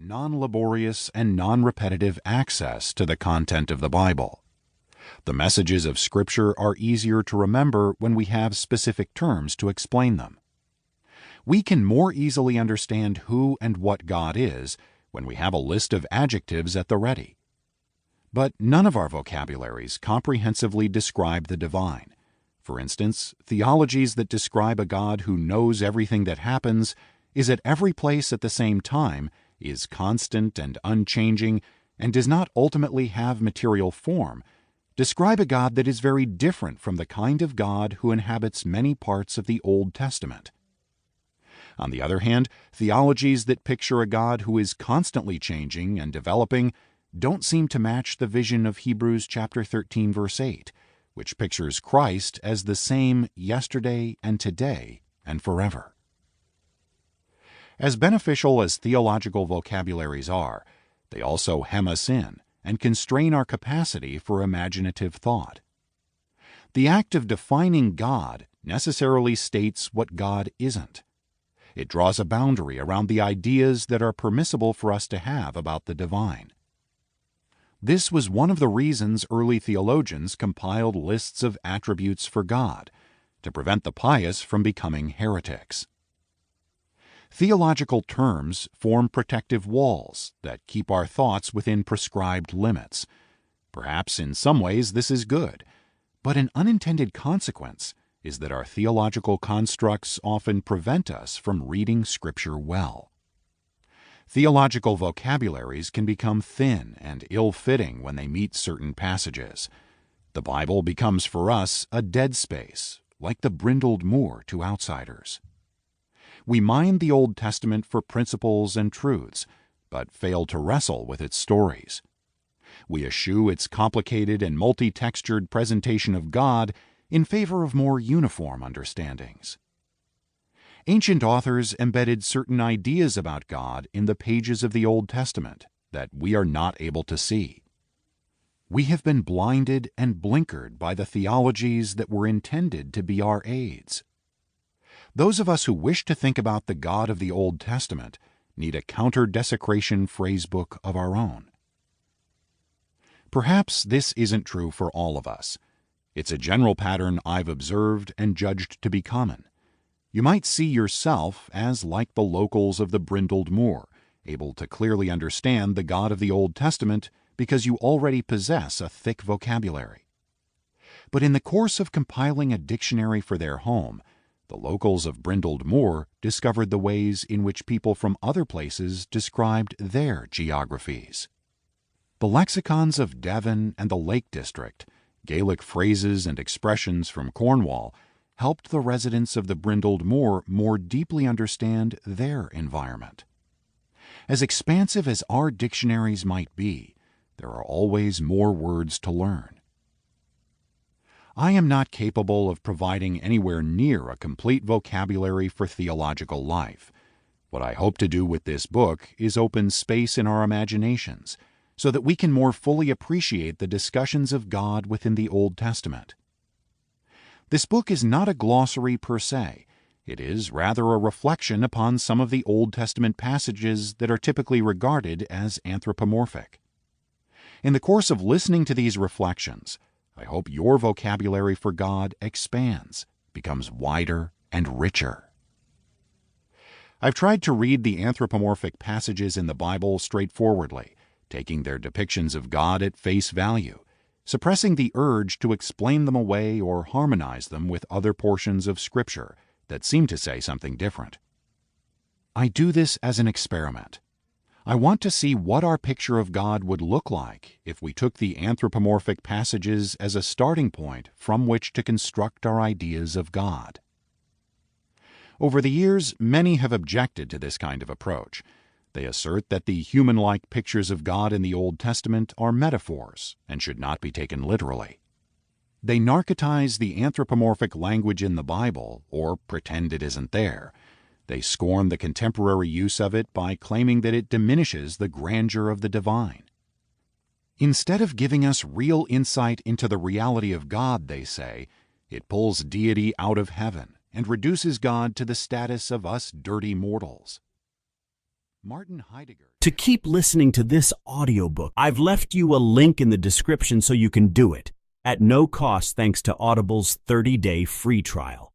non-laborious and non-repetitive access to the content of the Bible. The messages of Scripture are easier to remember when we have specific terms to explain them. We can more easily understand who and what God is when we have a list of adjectives at the ready. But none of our vocabularies comprehensively describe the divine. For instance, theologies that describe a God who knows everything that happens, is at every place at the same time, is constant and unchanging, and does not ultimately have material form, describe a God that is very different from the kind of God who inhabits many parts of the Old Testament. On the other hand, theologies that picture a God who is constantly changing and developing don't seem to match the vision of Hebrews chapter 13, verse 8, which pictures Christ as the same yesterday and today and forever. As beneficial as theological vocabularies are, they also hem us in and constrain our capacity for imaginative thought. The act of defining God necessarily states what God isn't. It draws a boundary around the ideas that are permissible for us to have about the divine. This was one of the reasons early theologians compiled lists of attributes for God, to prevent the pious from becoming heretics. Theological terms form protective walls that keep our thoughts within prescribed limits. Perhaps in some ways this is good, but an unintended consequence is that our theological constructs often prevent us from reading Scripture well. Theological vocabularies can become thin and ill-fitting when they meet certain passages. The Bible becomes for us a dead space, like the brindled moor to outsiders. We mine the Old Testament for principles and truths, but fail to wrestle with its stories. We eschew its complicated and multi-textured presentation of God in favor of more uniform understandings. Ancient authors embedded certain ideas about God in the pages of the Old Testament that we are not able to see. We have been blinded and blinkered by the theologies that were intended to be our aids. Those of us who wish to think about the God of the Old Testament need a counter-desecration phrasebook of our own. Perhaps this isn't true for all of us. It's a general pattern I've observed and judged to be common. You might see yourself as like the locals of the brindled moor, able to clearly understand the God of the Old Testament because you already possess a thick vocabulary. But in the course of compiling a dictionary for their home, the locals of brindled moor discovered the ways in which people from other places described their geographies. The lexicons of Devon and the Lake District, Gaelic phrases and expressions from Cornwall, helped the residents of the brindled moor more deeply understand their environment. As expansive as our dictionaries might be, there are always more words to learn. I am not capable of providing anywhere near a complete vocabulary for theological life. What I hope to do with this book is open space in our imaginations so that we can more fully appreciate the discussions of God within the Old Testament. This book is not a glossary per se. It is rather a reflection upon some of the Old Testament passages that are typically regarded as anthropomorphic. In the course of listening to these reflections, I hope your vocabulary for God expands, becomes wider and richer. I've tried to read the anthropomorphic passages in the Bible straightforwardly, taking their depictions of God at face value, suppressing the urge to explain them away or harmonize them with other portions of Scripture that seem to say something different. I do this as an experiment. I want to see what our picture of God would look like if we took the anthropomorphic passages as a starting point from which to construct our ideas of God. Over the years, many have objected to this kind of approach. They assert that the human-like pictures of God in the Old Testament are metaphors and should not be taken literally. They narcotize the anthropomorphic language in the Bible, or pretend it isn't there. They scorn the contemporary use of it by claiming that it diminishes the grandeur of the divine. Instead of giving us real insight into the reality of God, they say, it pulls deity out of heaven and reduces God to the status of us dirty mortals. Martin Heidegger. To keep listening to this audiobook, I've left you a link in the description so you can do it at no cost thanks to Audible's 30-day free trial.